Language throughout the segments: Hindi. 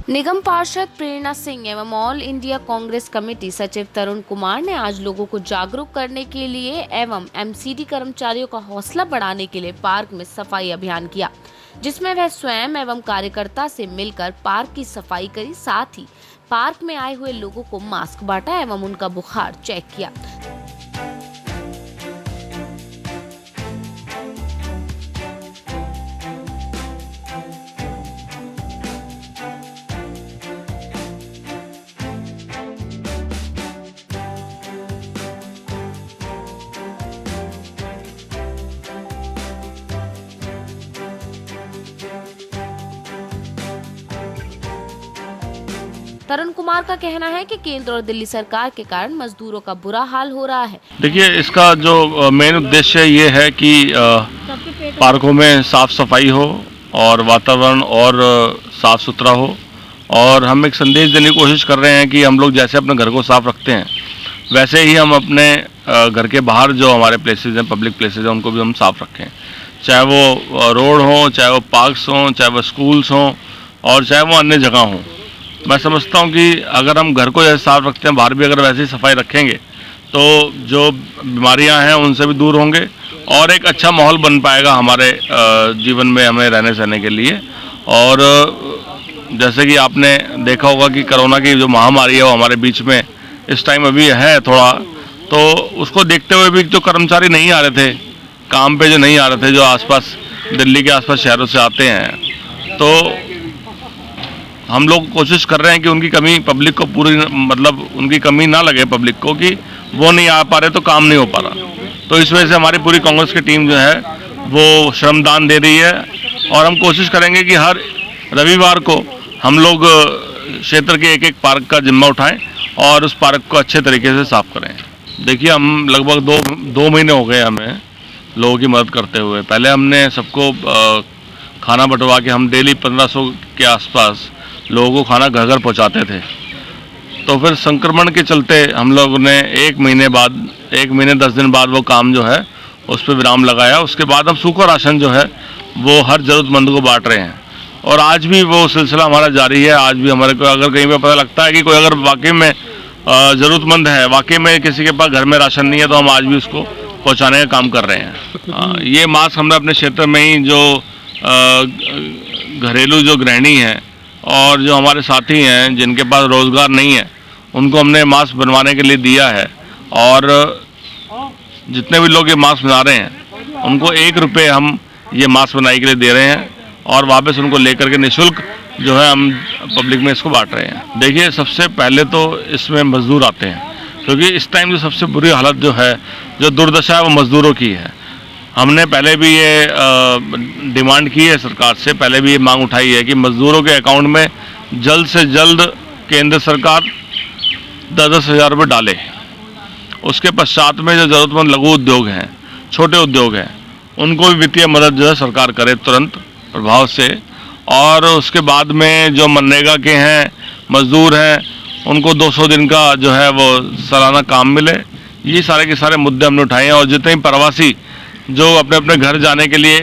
निगम पार्षद प्रेरणा सिंह एवं ऑल इंडिया कांग्रेस कमेटी सचिव तरुण कुमार ने आज लोगों को जागरूक करने के लिए एवं एमसीडी कर्मचारियों का हौसला बढ़ाने के लिए पार्क में सफाई अभियान किया, जिसमें वह स्वयं एवं कार्यकर्ता से मिलकर पार्क की सफाई करी। साथ ही पार्क में आए हुए लोगों को मास्क बांटा एवं उनका बुखार चेक किया। तरुण कुमार का कहना है कि केंद्र और दिल्ली सरकार के कारण मजदूरों का बुरा हाल हो रहा है। देखिए, इसका जो मेन उद्देश्य ये है कि पार्कों में साफ सफाई हो और वातावरण और साफ सुथरा हो। और हम एक संदेश देने की कोशिश कर रहे हैं कि हम लोग जैसे अपने घर को साफ रखते हैं वैसे ही हम अपने घर के बाहर जो हमारे प्लेसेस हैं, पब्लिक प्लेसेस हैं, उनको भी हम साफ रखें। चाहे वो रोड हो, चाहे वो पार्क्स हों, चाहे वो स्कूल्स हों और चाहे वो अन्य जगह हों। मैं समझता हूँ कि अगर हम घर को जैसे साफ रखते हैं, बाहर भी अगर वैसे ही सफाई रखेंगे तो जो बीमारियां हैं उनसे भी दूर होंगे और एक अच्छा माहौल बन पाएगा हमारे जीवन में हमें रहने सहने के लिए। और जैसे कि आपने देखा होगा कि कोरोना की जो महामारी है वो हमारे बीच में इस टाइम अभी है थोड़ा, तो उसको देखते हुए भी जो कर्मचारी नहीं आ रहे थे काम पे, जो नहीं आ रहे थे, जो आसपास दिल्ली के आसपास शहरों से आते हैं, तो हम लोग कोशिश कर रहे हैं कि उनकी कमी पब्लिक को पूरी मतलब उनकी कमी ना लगे पब्लिक को कि वो नहीं आ पा रहे तो काम नहीं हो पा रहा। तो इस वजह से हमारी पूरी कांग्रेस की टीम जो है वो श्रमदान दे रही है और हम कोशिश करेंगे कि हर रविवार को हम लोग क्षेत्र के एक एक पार्क का जिम्मा उठाएं और उस पार्क को अच्छे तरीके से साफ करें। देखिए, हम लगभग दो महीने हो गए हमें लोगों की मदद करते हुए। पहले हमने सबको खाना बंटवा के हम डेली 1500 के आसपास लोगों को खाना घर घर पहुँचाते थे। तो फिर संक्रमण के चलते हम लोगों ने एक महीने 10 दिन बाद वो काम जो है उस पर विराम लगाया। उसके बाद हम सूखा राशन जो है वो हर ज़रूरतमंद को बांट रहे हैं और आज भी वो सिलसिला हमारा जारी है। आज भी हमारे को अगर कहीं पे पता लगता है कि कोई अगर वाकई में ज़रूरतमंद है, वाकई में किसी के पास घर में राशन नहीं है, तो हम आज भी उसको पहुँचाने का काम कर रहे हैं। ये मास्क हमने अपने क्षेत्र में ही जो घरेलू जो गृहिणी हैं और जो हमारे साथी हैं जिनके पास रोज़गार नहीं है उनको हमने मास्क बनवाने के लिए दिया है। और जितने भी लोग ये मास्क बना रहे हैं उनको 1 रुपये हम ये मास्क बनाने के लिए दे रहे हैं और वापस उनको लेकर के निःशुल्क जो है हम पब्लिक में इसको बांट रहे हैं। देखिए, सबसे पहले तो इसमें मज़दूर आते हैं क्योंकि इस टाइम जो सबसे बुरी हालत जो है, जो दुर्दशा है, वो मज़दूरों की है। हमने पहले भी ये डिमांड की है सरकार से, पहले भी ये मांग उठाई है कि मज़दूरों के अकाउंट में जल्द से जल्द केंद्र सरकार 10-10 हज़ार रुपये डाले। उसके पश्चात में जो ज़रूरतमंद लघु उद्योग हैं, छोटे उद्योग हैं, उनको भी वित्तीय मदद जो है सरकार करे तुरंत प्रभाव से। और उसके बाद में जो मनरेगा के हैं मज़दूर हैं उनको 200 दिन का जो है वो सालाना काम मिले। ये सारे के सारे मुद्दे हमने उठाए हैं। और जितने भी प्रवासी जो अपने अपने घर जाने के लिए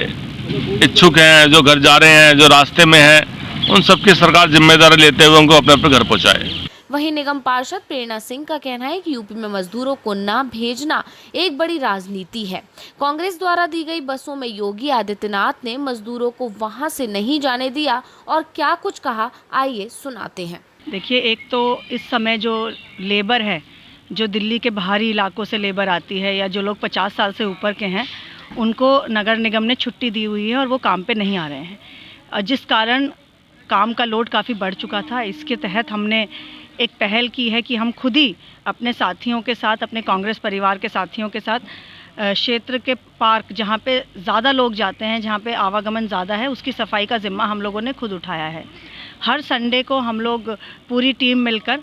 इच्छुक हैं, जो घर जा रहे हैं, जो रास्ते में हैं, उन सबकी सरकार जिम्मेदारी लेते हुए उनको अपने अपने घर पहुँचाए। वहीं निगम पार्षद प्रेरणा सिंह का कहना है कि यूपी में मजदूरों को न भेजना एक बड़ी राजनीति है। कांग्रेस द्वारा दी गई बसों में योगी आदित्यनाथ ने मजदूरों को वहां से नहीं जाने दिया और क्या कुछ कहा, आइए सुनाते हैं। देखिए, एक तो इस समय जो लेबर है, जो दिल्ली के बाहरी इलाकों से लेबर आती है या जो लोग 50 साल से ऊपर के हैं, उनको नगर निगम ने छुट्टी दी हुई है और वो काम पे नहीं आ रहे हैं, जिस कारण काम का लोड काफ़ी बढ़ चुका था। इसके तहत हमने एक पहल की है कि हम खुद ही अपने साथियों के साथ, अपने कांग्रेस परिवार के साथियों के साथ क्षेत्र के पार्क जहाँ पे ज़्यादा लोग जाते हैं, जहाँ पे आवागमन ज़्यादा है, उसकी सफाई का ज़िम्मा हम लोगों ने खुद उठाया है। हर संडे को हम लोग पूरी टीम मिलकर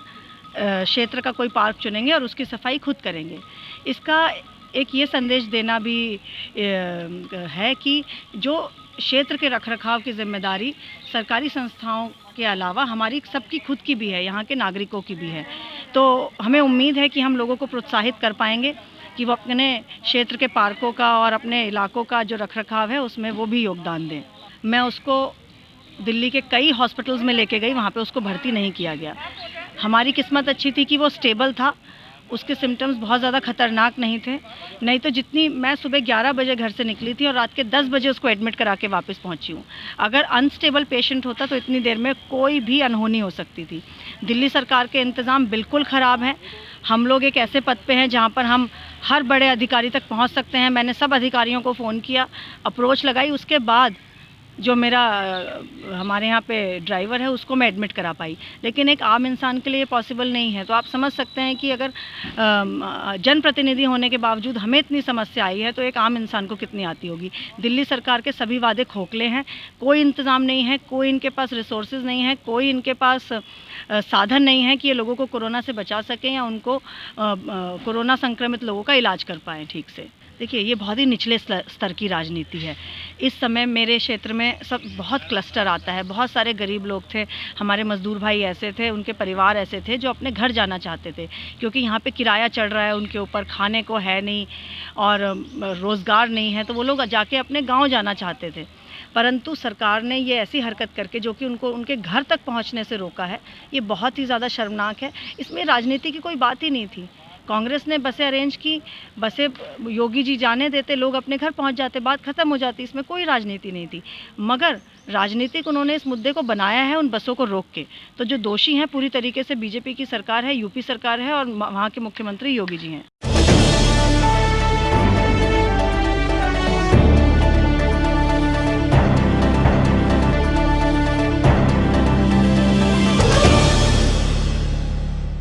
क्षेत्र का कोई पार्क चुनेंगे और उसकी सफाई खुद करेंगे। इसका एक ये संदेश देना भी है कि जो क्षेत्र के रखरखाव की जिम्मेदारी सरकारी संस्थाओं के अलावा हमारी सबकी खुद की भी है, यहाँ के नागरिकों की भी है। तो हमें उम्मीद है कि हम लोगों को प्रोत्साहित कर पाएंगे कि वो अपने क्षेत्र के पार्कों का और अपने इलाकों का जो रखरखाव है उसमें वो भी योगदान दें। मैं उसको दिल्ली के कई हॉस्पिटल्स में लेके गई, वहाँ पे उसको भर्ती नहीं किया गया। हमारी किस्मत अच्छी थी कि वो स्टेबल था, उसके सिम्टम्स बहुत ज़्यादा खतरनाक नहीं थे। नहीं तो जितनी मैं सुबह 11 बजे घर से निकली थी और रात के 10 बजे उसको एडमिट करा के वापस पहुंची हूँ। अगर अनस्टेबल पेशेंट होता तो इतनी देर में कोई भी अनहोनी हो सकती थी। दिल्ली सरकार के इंतज़ाम बिल्कुल ख़राब हैं। हम लोग एक ऐसे पद पे हैं जहाँ पर हम हर बड़े अधिकारी तक पहुँच सकते हैं। मैंने सब अधिकारियों को फ़ोन किया, अप्रोच लगाई, उसके बाद जो मेरा हमारे यहाँ पे ड्राइवर है उसको मैं एडमिट करा पाई। लेकिन एक आम इंसान के लिए पॉसिबल नहीं है। तो आप समझ सकते हैं कि अगर जनप्रतिनिधि होने के बावजूद हमें इतनी समस्या आई है तो एक आम इंसान को कितनी आती होगी। दिल्ली सरकार के सभी वादे खोखले हैं, कोई इंतज़ाम नहीं है, कोई इनके पास रिसोर्सेज नहीं है, कोई इनके पास साधन नहीं है कि ये लोगों को कोरोना से बचा सकें या उनको कोरोना संक्रमित लोगों का इलाज कर पाएँ ठीक से। देखिए, ये बहुत ही निचले स्तर की राजनीति है। इस समय मेरे क्षेत्र में सब बहुत क्लस्टर आता है। बहुत सारे गरीब लोग थे, हमारे मज़दूर भाई ऐसे थे, उनके परिवार ऐसे थे जो अपने घर जाना चाहते थे, क्योंकि यहाँ पे किराया चढ़ रहा है उनके ऊपर, खाने को है नहीं और रोज़गार नहीं है, तो वो लोग जाके अपने गांव जाना चाहते थे। परंतु सरकार ने ये ऐसी हरकत करके जो कि उनको उनके घर तक पहुँचने से रोका है, ये बहुत ही ज़्यादा शर्मनाक है। इसमें राजनीति की कोई बात ही नहीं थी। कांग्रेस ने बसें अरेंज की, बसें योगी जी जाने देते, लोग अपने घर पहुंच जाते, बात ख़त्म हो जाती, इसमें कोई राजनीति नहीं थी। मगर राजनीतिक उन्होंने इस मुद्दे को बनाया है उन बसों को रोक के। तो जो दोषी हैं पूरी तरीके से बीजेपी की सरकार है, यूपी सरकार है और वहाँ के मुख्यमंत्री योगी जी हैं।